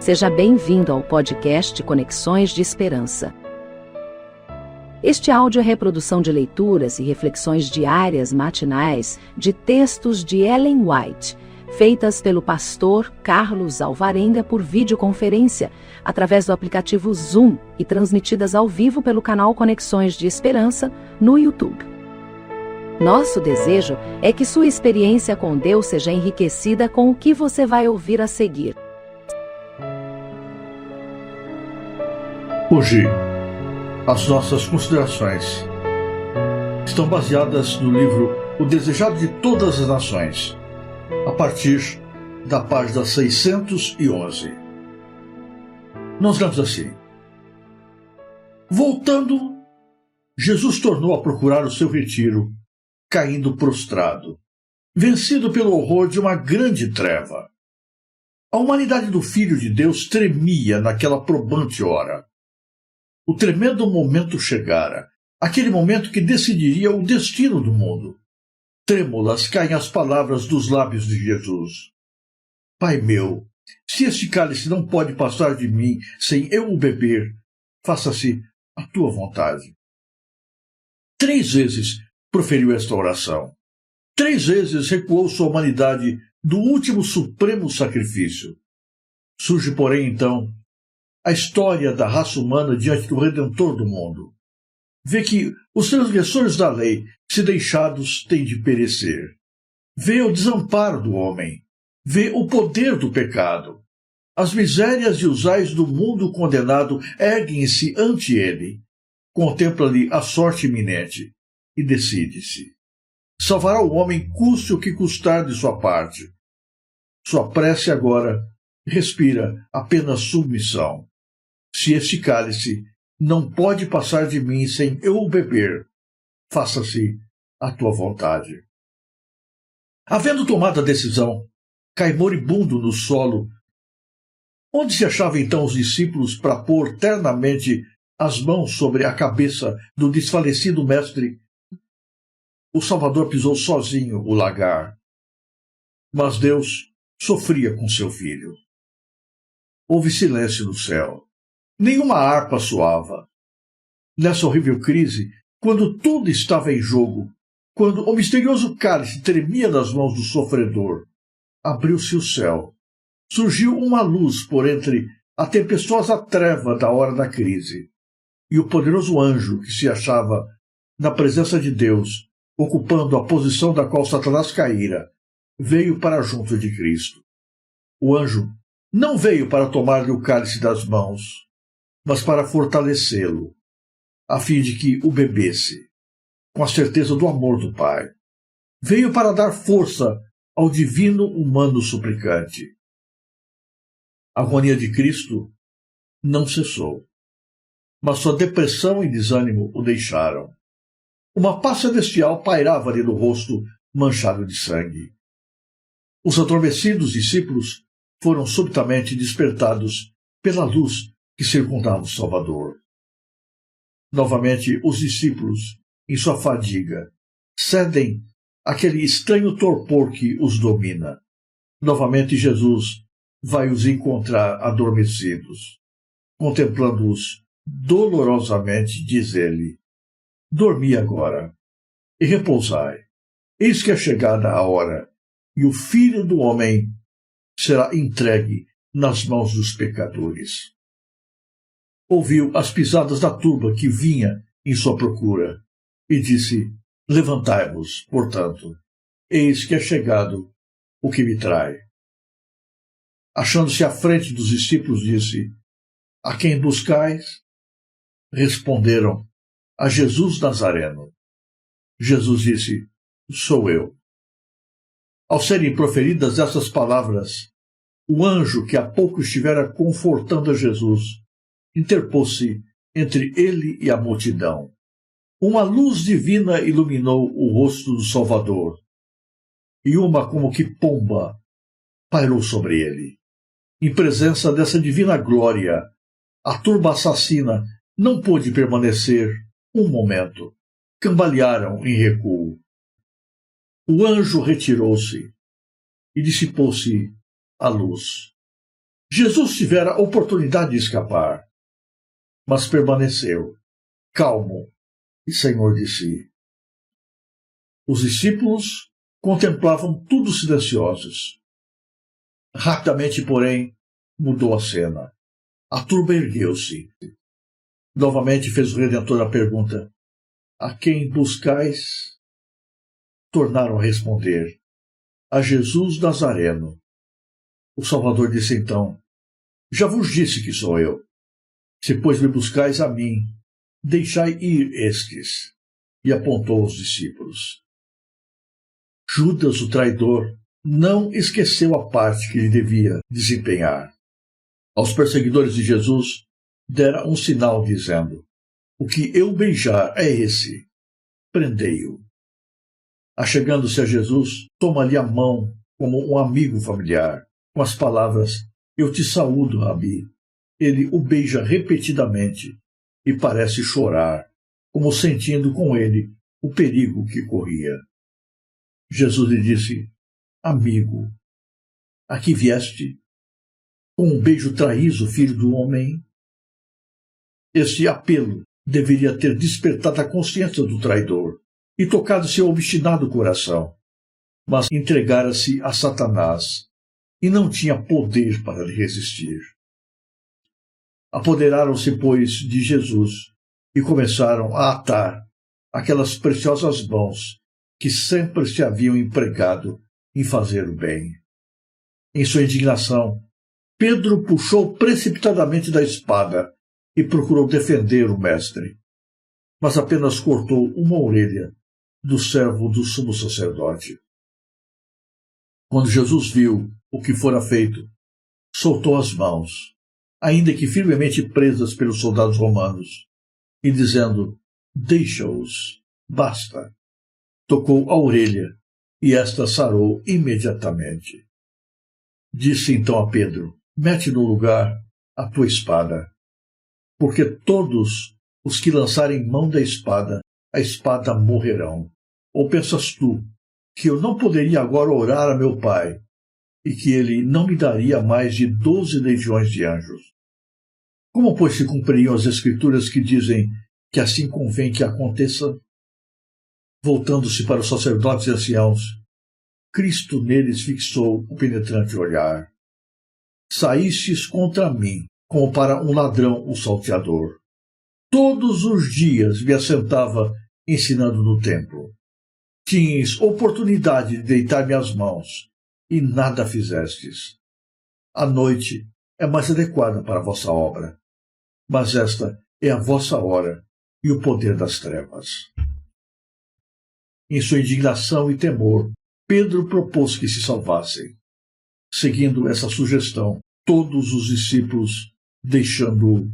Seja bem-vindo ao podcast Conexões de Esperança. Este áudio é reprodução de leituras e reflexões diárias matinais de textos de Ellen White, feitas pelo pastor Carlos Alvarenga por videoconferência, através do aplicativo Zoom e transmitidas ao vivo pelo canal Conexões de Esperança no YouTube. Nosso desejo é que sua experiência com Deus seja enriquecida com o que você vai ouvir a seguir. Hoje, as nossas considerações estão baseadas no livro O Desejado de Todas as Nações, a partir da página 611. Nós lemos assim: Voltando, Jesus tornou a procurar o seu retiro, caindo prostrado, vencido pelo horror de uma grande treva. A humanidade do Filho de Deus tremia naquela probante hora. O tremendo momento chegara, aquele momento que decidiria o destino do mundo. Trêmulas caem as palavras dos lábios de Jesus. Pai meu, se este cálice não pode passar de mim sem eu o beber, faça-se a tua vontade. 3 vezes proferiu esta oração. 3 vezes recuou sua humanidade do último supremo sacrifício. Surge, porém, então, a história da raça humana diante do Redentor do mundo. Vê que os transgressores da lei, se deixados, têm de perecer. Vê o desamparo do homem. Vê o poder do pecado. As misérias e os ais do mundo condenado erguem-se ante ele. Contempla-lhe a sorte iminente e decide-se. Salvará o homem, custe o que custar de sua parte. Sua prece agora respira apenas submissão. Se este cálice não pode passar de mim sem eu o beber, faça-se a tua vontade. Havendo tomado a decisão, cai moribundo no solo. Onde se achavam então os discípulos para pôr ternamente as mãos sobre a cabeça do desfalecido mestre? O Salvador pisou sozinho o lagar. Mas Deus sofria com seu filho. Houve silêncio no céu. Nenhuma harpa soava. Nessa horrível crise, quando tudo estava em jogo, quando o misterioso cálice tremia nas mãos do sofredor, abriu-se o céu. Surgiu uma luz por entre a tempestuosa treva da hora da crise, e o poderoso anjo que se achava na presença de Deus, ocupando a posição da qual Satanás caíra, veio para junto de Cristo. O anjo não veio para tomar-lhe o cálice das mãos, mas para fortalecê-lo, a fim de que o bebesse, com a certeza do amor do Pai. Veio para dar força ao divino humano suplicante. A agonia de Cristo não cessou, mas sua depressão e desânimo o deixaram. Uma paz celestial pairava-lhe no rosto manchado de sangue. Os adormecidos discípulos foram subitamente despertados pela luz que circundava o Salvador. Novamente, os discípulos, em sua fadiga, cedem àquele estranho torpor que os domina. Novamente, Jesus vai os encontrar adormecidos. Contemplando-os dolorosamente, diz ele: Dormi agora, e repousai. Eis que é chegada a hora, e o Filho do Homem será entregue nas mãos dos pecadores. Ouviu as pisadas da turba que vinha em sua procura, e disse: Levantai-vos, portanto, eis que é chegado o que me trai. Achando-se à frente dos discípulos, disse: A quem buscais? Responderam: A Jesus Nazareno. Jesus disse: Sou eu. Ao serem proferidas essas palavras, o anjo que há pouco estivera confortando a Jesus interpôs-se entre ele e a multidão. Uma luz divina iluminou o rosto do Salvador, e uma como que pomba pairou sobre ele. Em presença dessa divina glória, a turba assassina não pôde permanecer um momento. Cambalearam em recuo. O anjo retirou-se e dissipou-se a luz. Jesus tivera a oportunidade de escapar, mas permaneceu, calmo e senhor de si. Os discípulos contemplavam tudo silenciosos. Rapidamente, porém, mudou a cena. A turba ergueu-se. Novamente fez o Redentor a pergunta: a quem buscais? Tornaram a responder: a Jesus Nazareno. O Salvador disse então: já vos disse que sou eu. Se, pois, me buscais a mim, deixai ir estes. E apontou aos discípulos. Judas, o traidor, não esqueceu a parte que lhe devia desempenhar. Aos perseguidores de Jesus, dera um sinal dizendo: o que eu beijar é esse, prendei-o. Achegando-se a Jesus, toma-lhe a mão como um amigo familiar, com as palavras: eu te saúdo, Rabi. Ele o beija repetidamente e parece chorar, como sentindo com ele o perigo que corria. Jesus lhe disse: amigo, a que vieste? Com um beijo traís o filho do homem? Este apelo deveria ter despertado a consciência do traidor e tocado seu obstinado coração, mas entregara-se a Satanás e não tinha poder para lhe resistir. Apoderaram-se, pois, de Jesus e começaram a atar aquelas preciosas mãos que sempre se haviam empregado em fazer o bem. Em sua indignação, Pedro puxou precipitadamente da espada e procurou defender o mestre, mas apenas cortou uma orelha do servo do sumo sacerdote. Quando Jesus viu o que fora feito, soltou as mãos, ainda que firmemente presas pelos soldados romanos, e dizendo: deixa-os, basta, tocou a orelha, e esta sarou imediatamente. Disse então a Pedro: mete no lugar a tua espada, porque todos os que lançarem mão da espada, a espada morrerão. Ou pensas tu que eu não poderia agora orar a meu Pai, e que ele não me daria mais de 12 legiões de anjos? Como, pois, se cumpririam as Escrituras que dizem que assim convém que aconteça? Voltando-se para os sacerdotes e anciãos, Cristo neles fixou o penetrante olhar. Saístes contra mim, como para um ladrão o salteador. Todos os dias me assentava ensinando no templo. Tinhas oportunidade de deitar-me as mãos, e nada fizestes. A noite é mais adequada para a vossa obra, mas esta é a vossa hora e o poder das trevas. Em sua indignação e temor, Pedro propôs que se salvassem. Seguindo essa sugestão, todos os discípulos, deixando-o,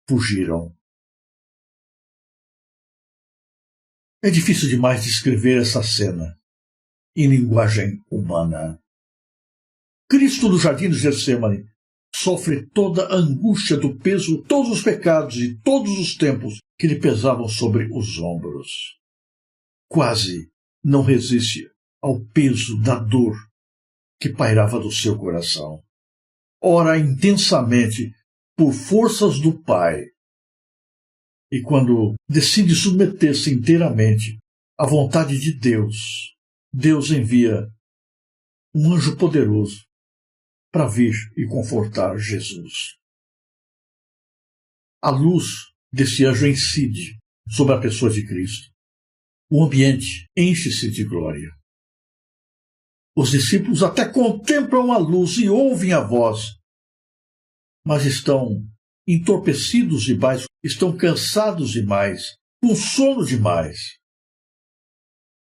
fugiram. É difícil demais descrever essa cena em linguagem humana. Cristo, no jardim de Getsêmani, sofre toda a angústia do peso de todos os pecados e todos os tempos que lhe pesavam sobre os ombros. Quase não resiste ao peso da dor que pairava do seu coração. Ora intensamente por forças do Pai. E quando decide submeter-se inteiramente à vontade de Deus, Deus envia um anjo poderoso para vir e confortar Jesus. A luz desse anjo incide sobre a pessoa de Cristo. O ambiente enche-se de glória. Os discípulos até contemplam a luz e ouvem a voz, mas estão entorpecidos demais, estão cansados demais, com sono demais.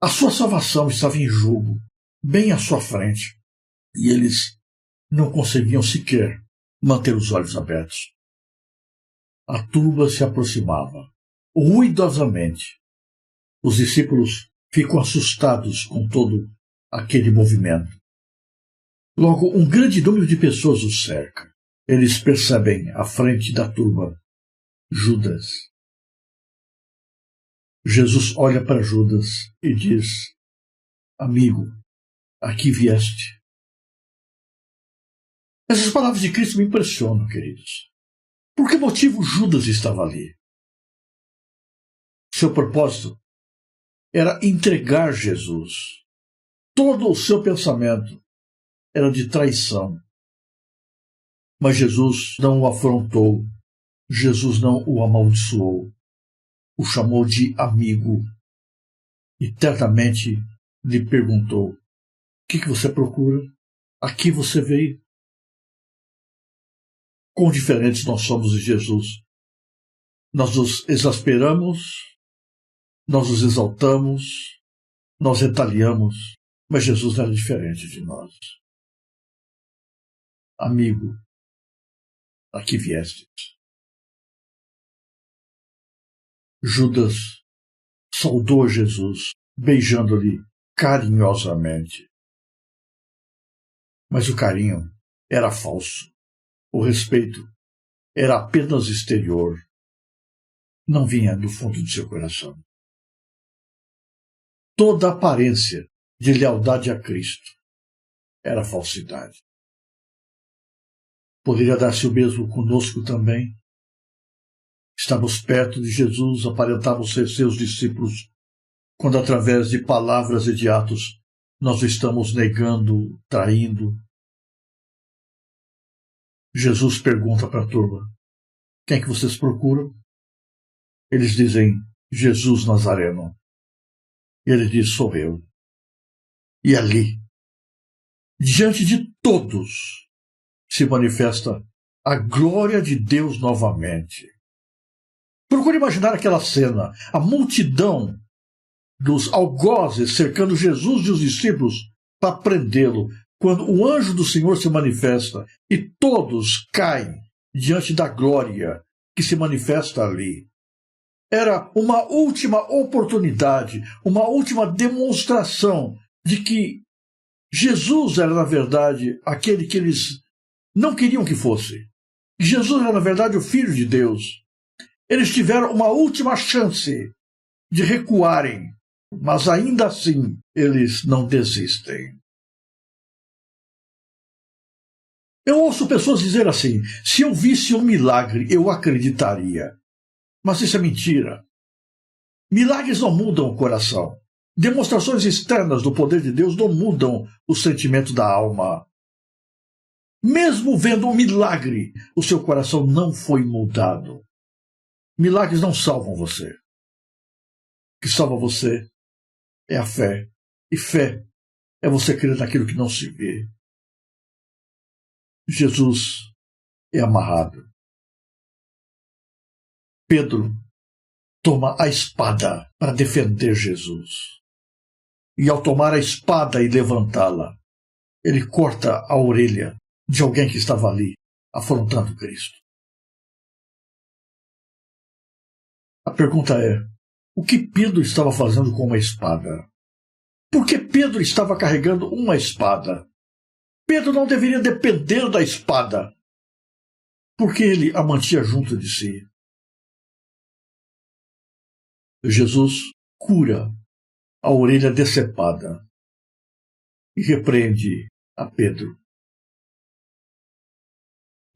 A sua salvação estava em jogo, bem à sua frente, e eles não conseguiam sequer manter os olhos abertos. A turba se aproximava, ruidosamente. Os discípulos ficam assustados com todo aquele movimento. Logo, um grande número de pessoas os cerca. Eles percebem, à frente da turba, Judas. Jesus olha para Judas e diz: amigo, a que vieste? Essas palavras de Cristo me impressionam, queridos. Por que motivo Judas estava ali? Seu propósito era entregar Jesus. Todo o seu pensamento era de traição. Mas Jesus não o afrontou. Jesus não o amaldiçoou. O chamou de amigo. E ternamente lhe perguntou: o que você procura? Aqui você veio? Quão diferentes nós somos de Jesus. Nós nos exasperamos, nós nos exaltamos, nós retaliamos, mas Jesus não era diferente de nós. Amigo, aqui viestes. Judas saudou Jesus, beijando-lhe carinhosamente. Mas o carinho era falso. O respeito era apenas exterior. Não vinha do fundo de seu coração. Toda a aparência de lealdade a Cristo era falsidade. Poderia dar-se o mesmo conosco também. Estamos perto de Jesus, aparentamos ser seus discípulos, quando através de palavras e de atos nós o estamos negando, traindo. Jesus pergunta para a turma: quem é que vocês procuram? Eles dizem: Jesus Nazareno. E ele diz: sou eu. E ali, diante de todos, se manifesta a glória de Deus novamente. Procure imaginar aquela cena, a multidão dos algozes cercando Jesus e os discípulos para prendê-lo, quando o anjo do Senhor se manifesta e todos caem diante da glória que se manifesta ali. Era uma última oportunidade, uma última demonstração de que Jesus era, na verdade, aquele que eles não queriam que fosse. Jesus era, na verdade, o Filho de Deus. Eles tiveram uma última chance de recuarem, mas ainda assim eles não desistem. Eu ouço pessoas dizer assim: se eu visse um milagre, eu acreditaria. Mas isso é mentira. Milagres não mudam o coração. Demonstrações externas do poder de Deus não mudam o sentimento da alma. Mesmo vendo um milagre, o seu coração não foi mudado. Milagres não salvam você. O que salva você é a fé. E fé é você crer naquilo que não se vê. Jesus é amarrado. Pedro toma a espada para defender Jesus. E ao tomar a espada e levantá-la, ele corta a orelha de alguém que estava ali, afrontando Cristo. A pergunta é: o que Pedro estava fazendo com uma espada? Por que Pedro estava carregando uma espada? Pedro não deveria depender da espada, porque ele a mantinha junto de si. Jesus cura a orelha decepada e repreende a Pedro.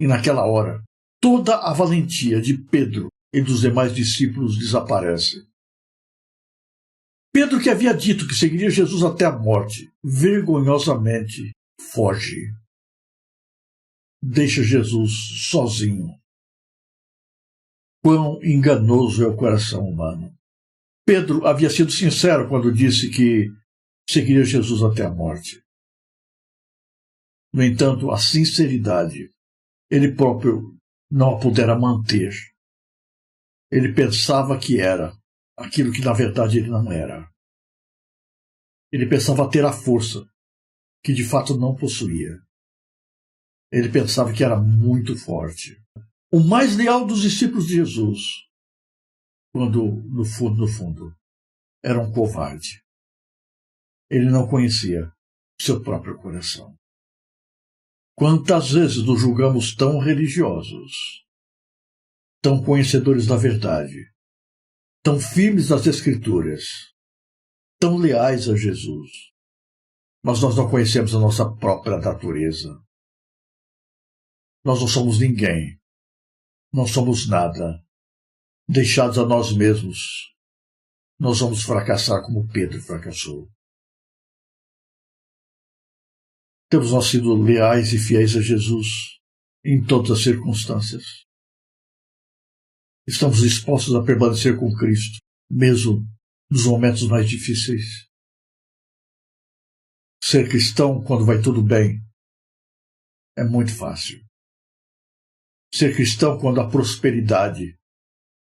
E naquela hora, toda a valentia de Pedro e dos demais discípulos desaparece. Pedro, que havia dito que seguiria Jesus até a morte, vergonhosamente foge. Deixa Jesus sozinho. Quão enganoso é o coração humano. Pedro havia sido sincero quando disse que seguiria Jesus até a morte. No entanto, a sinceridade, ele próprio não a pudera manter. Ele pensava que era aquilo que na verdade ele não era. Ele pensava ter a força que de fato não possuía. Ele pensava que era muito forte. O mais leal dos discípulos de Jesus, quando no fundo, era um covarde. Ele não conhecia seu próprio coração. Quantas vezes nos julgamos tão religiosos, tão conhecedores da verdade, tão firmes nas Escrituras, tão leais a Jesus, mas nós não conhecemos a nossa própria natureza. Nós não somos ninguém. Não somos nada. Deixados a nós mesmos, nós vamos fracassar como Pedro fracassou. Temos nós sido leais e fiéis a Jesus em todas as circunstâncias. Estamos dispostos a permanecer com Cristo, mesmo nos momentos mais difíceis. Ser cristão quando vai tudo bem é muito fácil. Ser cristão quando há prosperidade,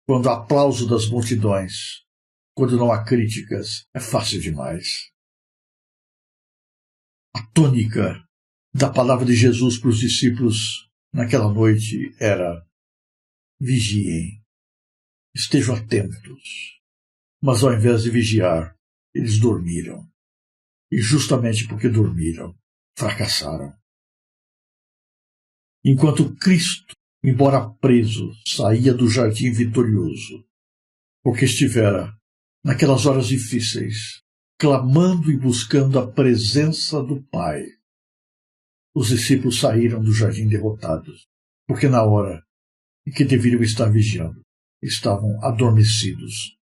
quando há aplauso das multidões, quando não há críticas, é fácil demais. A tônica da palavra de Jesus para os discípulos naquela noite era: vigiem, estejam atentos. Mas ao invés de vigiar, eles dormiram. E justamente porque dormiram, fracassaram. Enquanto Cristo, embora preso, saía do jardim vitorioso, porque estivera, naquelas horas difíceis, clamando e buscando a presença do Pai, os discípulos saíram do jardim derrotados, porque na hora em que deveriam estar vigiando, estavam adormecidos.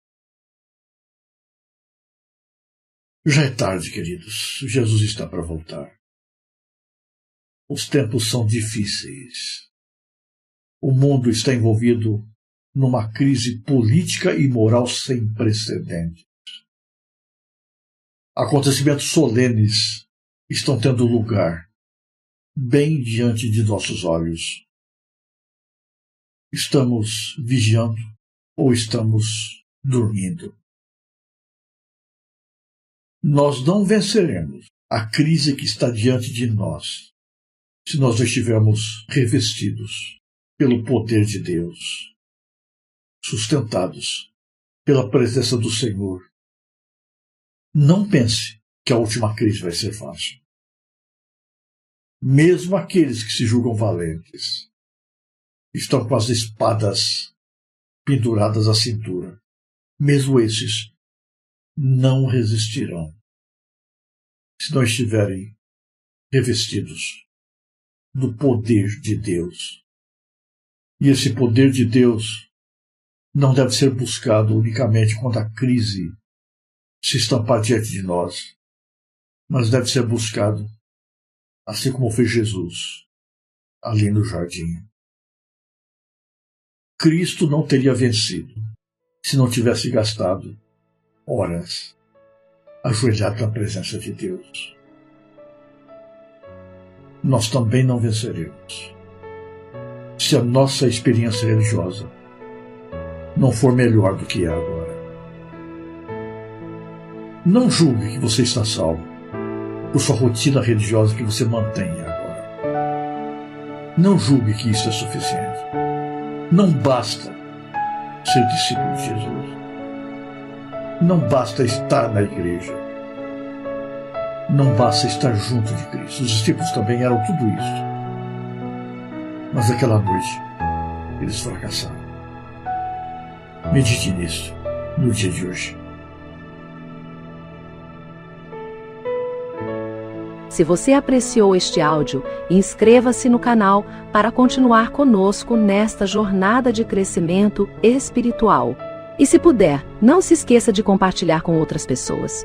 Já é tarde, queridos. Jesus está para voltar. Os tempos são difíceis. O mundo está envolvido numa crise política e moral sem precedentes. Acontecimentos solenes estão tendo lugar bem diante de nossos olhos. Estamos vigiando ou estamos dormindo? Nós não venceremos a crise que está diante de nós se nós não estivermos revestidos pelo poder de Deus, sustentados pela presença do Senhor. Não pense que a última crise vai ser fácil. Mesmo aqueles que se julgam valentes estão com as espadas penduradas à cintura. Mesmo esses não resistirão se não estiverem revestidos do poder de Deus. E esse poder de Deus não deve ser buscado unicamente quando a crise se estampar diante de nós, mas deve ser buscado assim como fez Jesus ali no jardim. Cristo não teria vencido se não tivesse gastado horas ajoelhado na presença de Deus. Nós também não venceremos se a nossa experiência religiosa não for melhor do que é agora. Não julgue que você está salvo por sua rotina religiosa que você mantém agora. Não julgue que isso é suficiente. Não basta ser discípulo de Jesus. Não basta estar na igreja. Não basta estar junto de Cristo. Os discípulos também eram tudo isso. Mas aquela noite, eles fracassaram. Medite nisso no dia de hoje. Se você apreciou este áudio, inscreva-se no canal para continuar conosco nesta jornada de crescimento espiritual. E se puder, não se esqueça de compartilhar com outras pessoas.